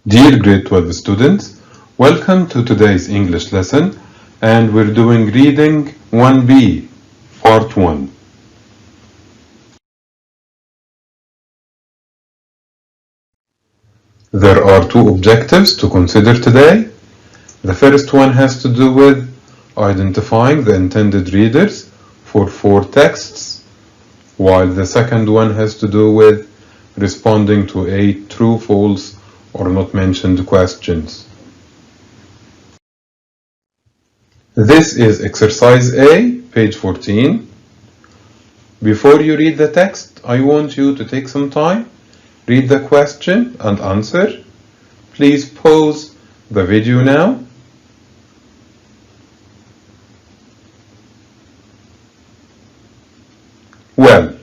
Dear grade 12 students, welcome to today's English lesson, and we're doing reading 1B, part 1. There are two objectives to consider today. The first one has to do with identifying the intended readers for 4 texts, while the second one has to do with responding to 8 true, false, or not mentioned questions. This is exercise A, page 14. Before you read the text, I want you to take some time, read the question and answer. Please pause the video now. Well,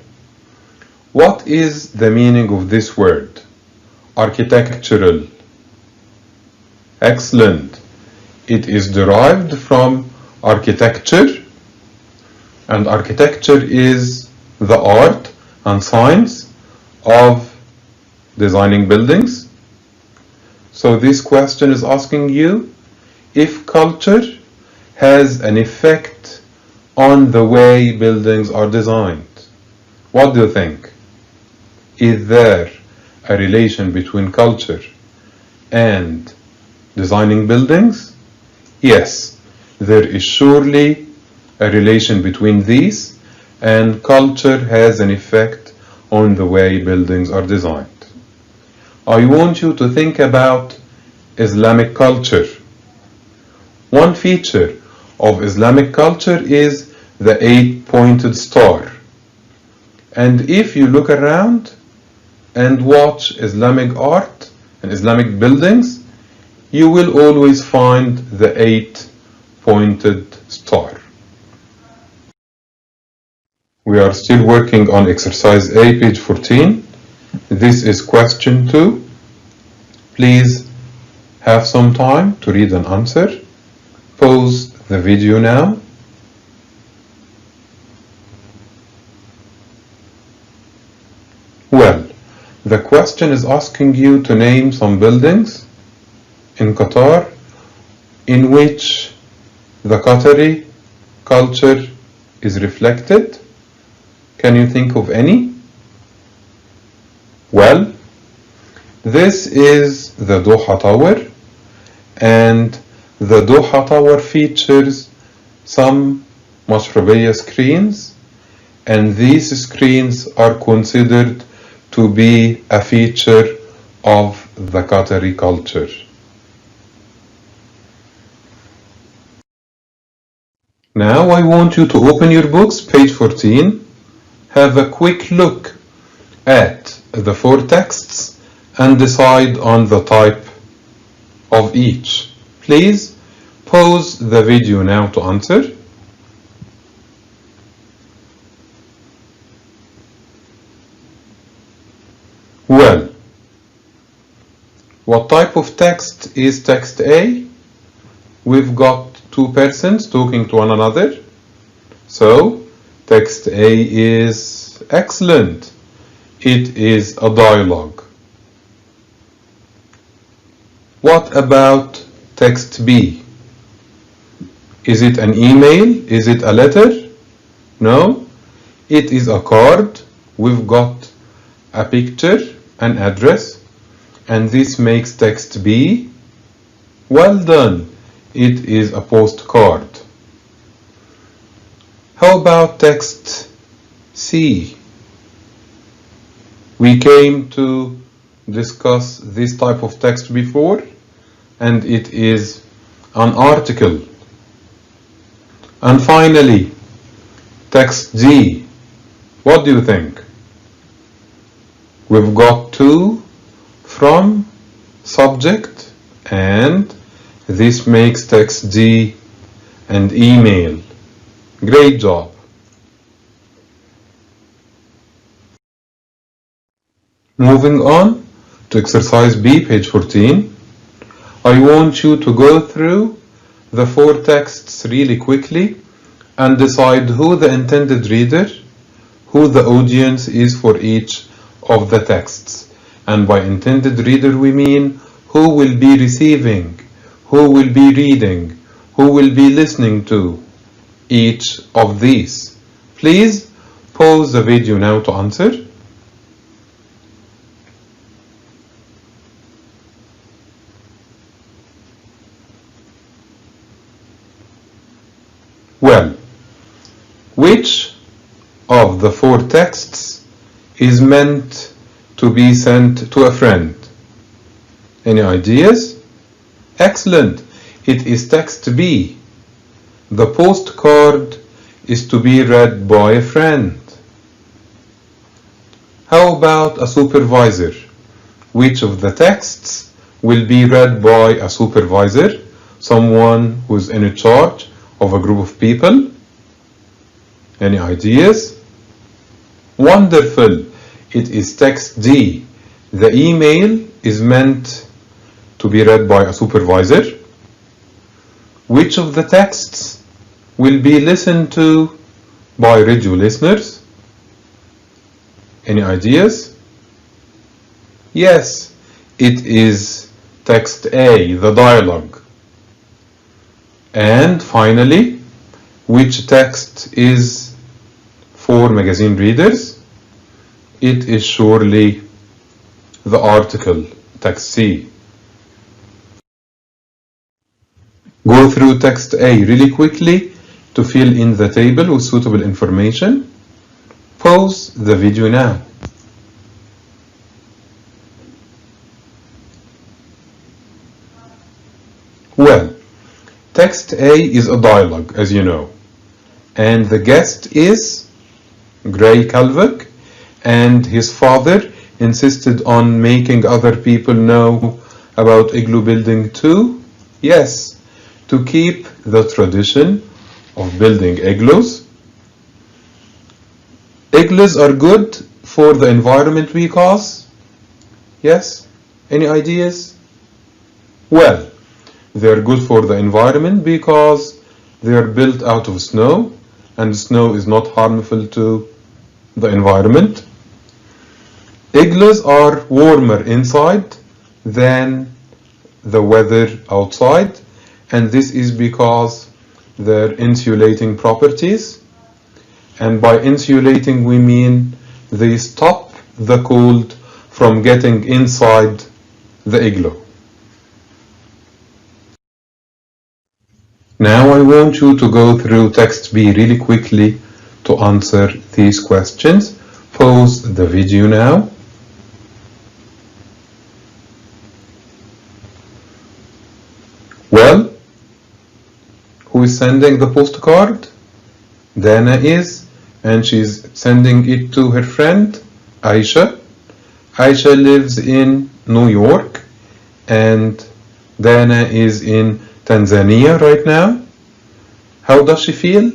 what is the meaning of this word? Architectural. Excellent. It is derived from architecture, and architecture is the art and science of designing buildings. So this question is asking you if culture has an effect on the way buildings are designed. What do you think? Is there a relation between culture and designing buildings? Yes, there is surely a relation between these, and culture has an effect on the way buildings are designed. I want you to think about Islamic culture. One feature of Islamic culture is the 8-pointed star. And if you look around and watch Islamic art and Islamic buildings, you will always find the 8-pointed star. We are still working on exercise A, page 14. This is question 2. Please have some time to read and answer. Pause the video now. Well, the question is asking you to name some buildings in Qatar in which the Qatari culture is reflected. Can you think of any? Well, this is the Doha Tower, and the Doha Tower features some mashrabiyya screens, and these screens are considered to be a feature of the Qatari culture. Now I want you to open your books, page 14, have a quick look at the 4 texts and decide on the type of each. Please pause the video now to answer. Well, what type of text is text A? We've got 2 persons talking to one another. So, text A is excellent. It is a dialogue. What about text B? Is it an email? Is it a letter? No, it is a card. We've got a picture, an address, and this makes text B. Well done. It is a postcard. How about text C? We came to discuss this type of text before, and it is an article. And finally, text D. What do you think? We've got to, from, subject, and this makes text D and email. Great job. Moving on to exercise B, page 14. I want you to go through the 4 texts really quickly and decide who the intended reader, who the audience is for each of the texts. And by intended reader we mean who will be receiving, who will be reading, who will be listening to each of these? Please pause the video now to answer. Well, which of the four texts is meant to be sent to a friend? Any ideas? Excellent. It is text B. The postcard is to be read by a friend. How about a supervisor? Which of the texts will be read by a supervisor, someone who's in charge of a group of people? Any ideas? Wonderful. It is text D. The email is meant to be read by a supervisor. Which of the texts will be listened to by radio listeners? Any ideas? Yes, it is text A, the dialogue. And finally, which text is for magazine readers? It is surely the article, text C. Go through text A really quickly to fill in the table with suitable information. Pause the video now. Well, text A is a dialogue, as you know, and the guest is Gray Calvert, and his father insisted on making other people know about igloo building too. Yes, to keep the tradition of building igloos. Igloos are good for the environment because? Yes? Any ideas? Well, they're good for the environment because they are built out of snow, and snow is not harmful to the environment. Igloos are warmer inside than the weather outside, and this is because their insulating properties. And by insulating we mean they stop the cold from getting inside the igloo. Now I want you to go through text B really quickly to answer these questions. Pause the video now. Well, who is sending the postcard? Dana is, and she's sending it to her friend Aisha. Aisha lives in New York, and Dana is in Tanzania right now. How does she feel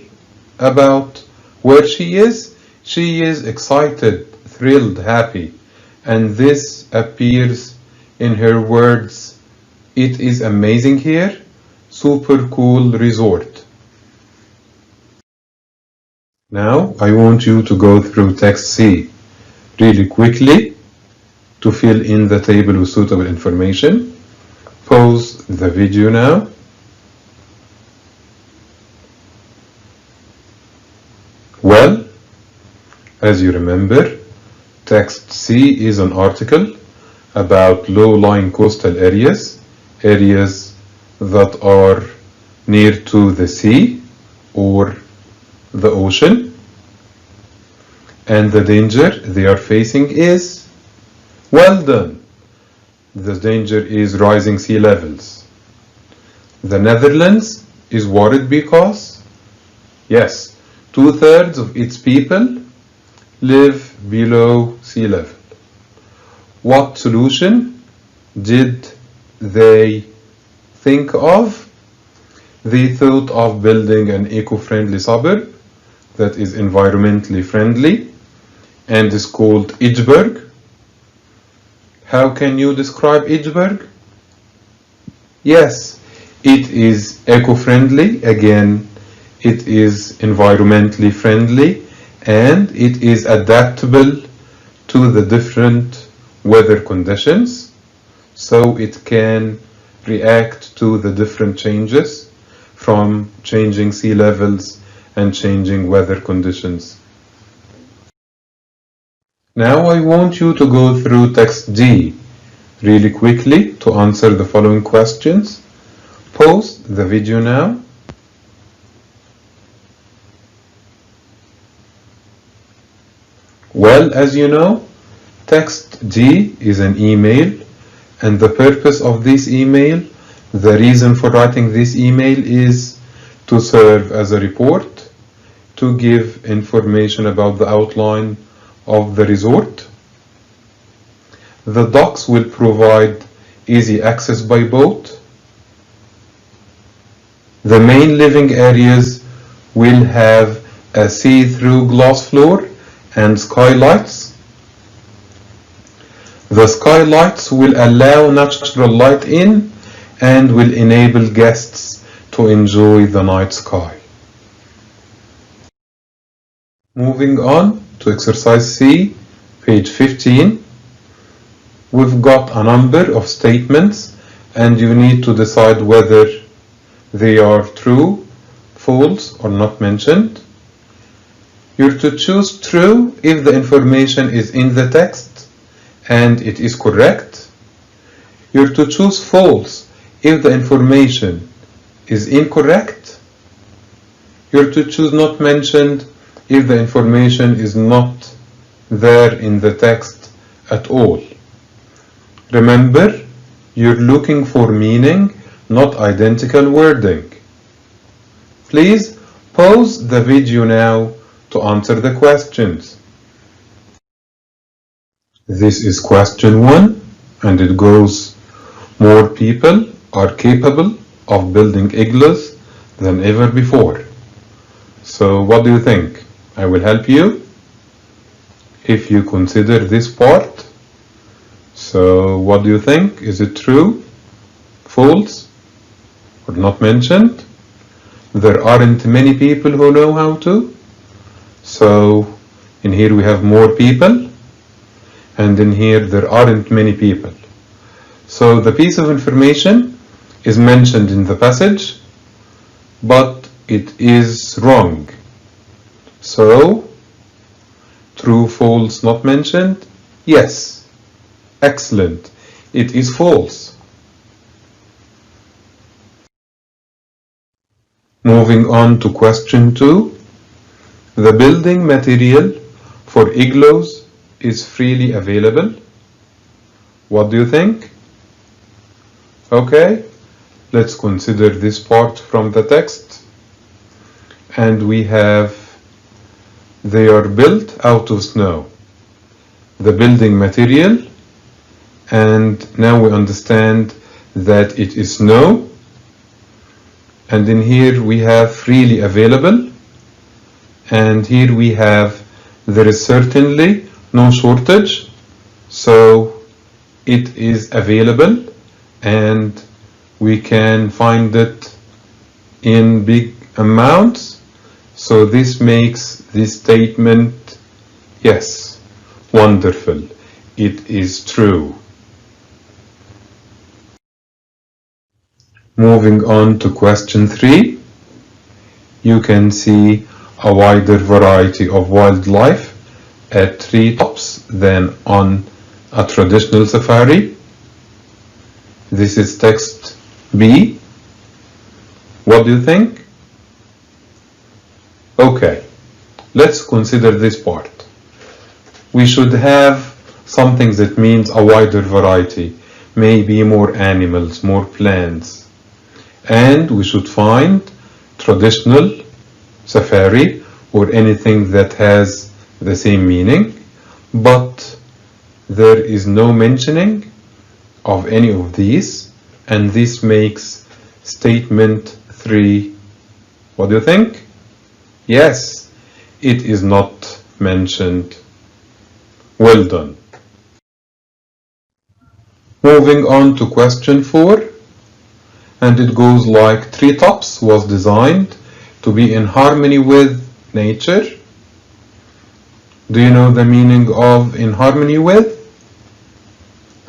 about where she is? She is excited, thrilled, happy, and this appears in her words. It is amazing here, super cool resort. Now I want you to go through text C really quickly to fill in the table with suitable information. Pause the video now. Well, as you remember, text C is an article about low-lying coastal areas that are near to the sea or the ocean, and the danger they are facing is, well done, the danger is rising sea levels. The Netherlands is worried because, yes, 2/3 of its people live below sea level. What solution did they think of? They thought of building an eco-friendly suburb that is environmentally friendly and is called Edgeburg. How can you describe Edgeburg? Yes, it is eco-friendly. Again, it is environmentally friendly, and it is adaptable to the different weather conditions. so it can react to the different changes from changing sea levels and changing weather conditions. Now I want you to go through text D really quickly to answer the following questions. Pause the video now. Well, as you know, text D is an email, and the purpose of this email, the reason for writing this email is to serve as a report, to give information about the outline of the resort. The docks will provide easy access by boat. The main living areas will have a see-through glass floor and skylights. The skylights will allow natural light in and will enable guests to enjoy the night sky. Moving on to exercise C, page 15. We've got a number of statements and you need to decide whether they are true, false, or not mentioned. You're to choose true if the information is in the text and it is correct. You're to choose false if the information is incorrect. You're to choose not mentioned if the information is not there in the text at all. Remember, you're looking for meaning, not identical wording. Please pause the video now to answer the questions. This is question 1, and it goes, more people are capable of building igloos than ever before. So what do you think? I will help you if you consider this part. So what do you think? Is it true, false, or not mentioned? There aren't many people who know how to. So in here we have more people, and in here there aren't many people. So the piece of information is mentioned in the passage, but it is wrong. So true, false, not mentioned? Yes. Excellent. It is false. Moving on to question 2. The building material for igloos is freely available. What do you think? Okay, let's consider this part from the text. And we have, they are built out of snow. The building material, and now we understand that it is snow. And in here we have freely available, and here we have there is certainly no shortage, so it is available and we can find it in big amounts. So this makes this statement, yes, wonderful, it is true. Moving on to question 3, you can see a wider variety of wildlife at treetops than on a traditional safari. This is text B. What do you think? Okay, let's consider this part. We should have something that means a wider variety, maybe more animals, more plants. And we should find traditional, safari, or anything that has the same meaning, but there is no mentioning of any of these, and this makes statement 3. What do you think? Yes, it is not mentioned. Well done. Moving on to question 4. And it goes like, treetops was designed to be in harmony with nature. Do you know the meaning of in harmony with?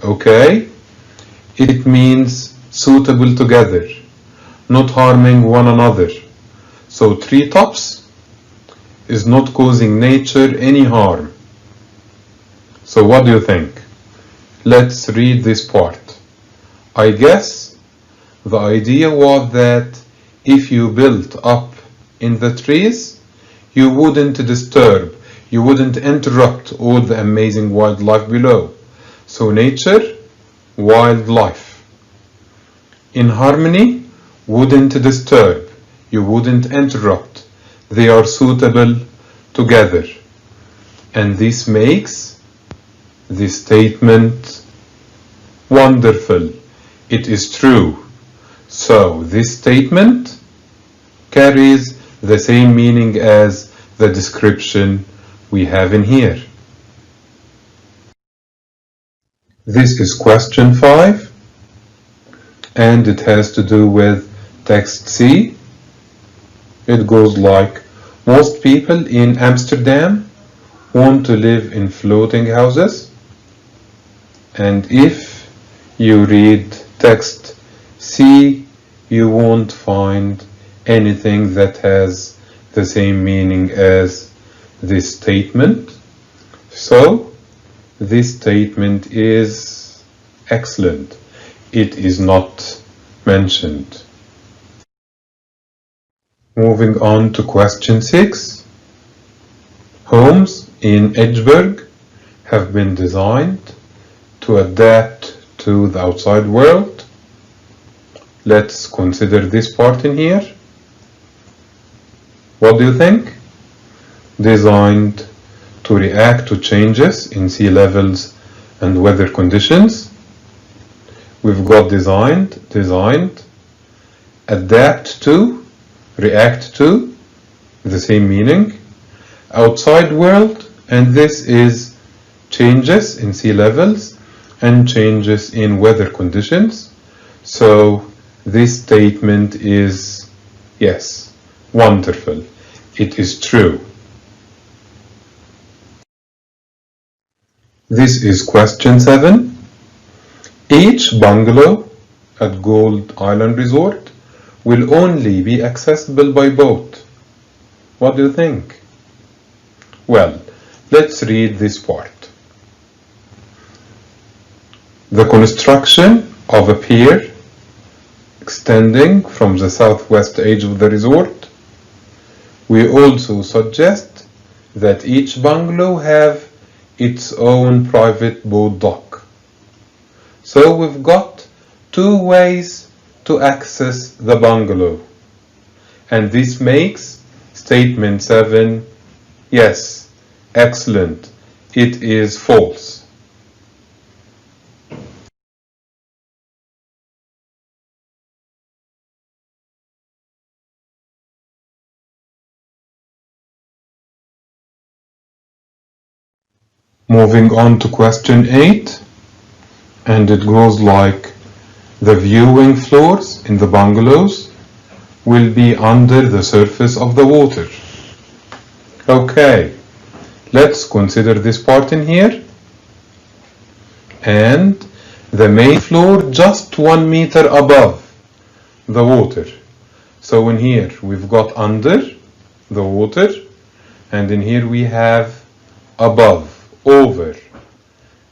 Okay, It means suitable together, not harming one another. So treetops is not causing nature any harm. So what do you think? Let's read this part. I guess the idea was that if you built up in the trees, you wouldn't disturb, you wouldn't interrupt all the amazing wildlife below. So nature, wildlife. In harmony, wouldn't disturb, you wouldn't interrupt. They are suitable together. And this makes this statement wonderful. It is true. So this statement carries the same meaning as the description we have in here. This is question 5, and it has to do with text C. It goes like, most people in Amsterdam want to live in floating houses. And if you read text C, you won't find anything that has the same meaning as this statement. So this statement is excellent. It is not mentioned. Moving on to question 6. Homes in Edgeburg have been designed to adapt to the outside world. Let's consider this part in here. What do you think? Designed to react to changes in sea levels and weather conditions. We've got designed, adapt to, react to, the same meaning. Outside world, and this is changes in sea levels and changes in weather conditions. So this statement is, yes, wonderful. It is true. This is question 7. Each bungalow at Gold Island Resort will only be accessible by boat. What do you think? Well, let's read this part. The construction of a pier extending from the southwest edge of the resort. We also suggest that each bungalow have its own private boat dock. So we've got 2 ways to access the bungalow. And this makes statement 7, yes, excellent. It is false. Moving on to question 8, and it goes like, the viewing floors in the bungalows will be under the surface of the water. Okay, let's consider this part in here. And the main floor just 1 meter above the water. So in here we've got under the water, and in here we have above, over.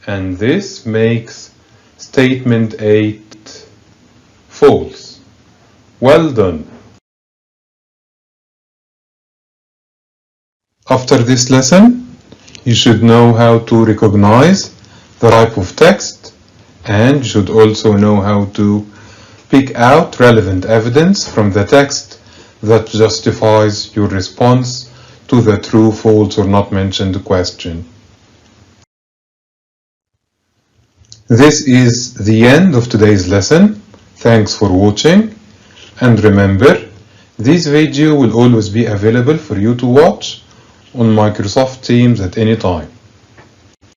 And this makes statement 8 false. Well done. After this lesson, you should know how to recognize the type of text, and you should also know how to pick out relevant evidence from the text that justifies your response to the true, false, or not mentioned question. This is the end of today's lesson. Thanks for watching, and remember, this video will always be available for you to watch on Microsoft Teams at any time.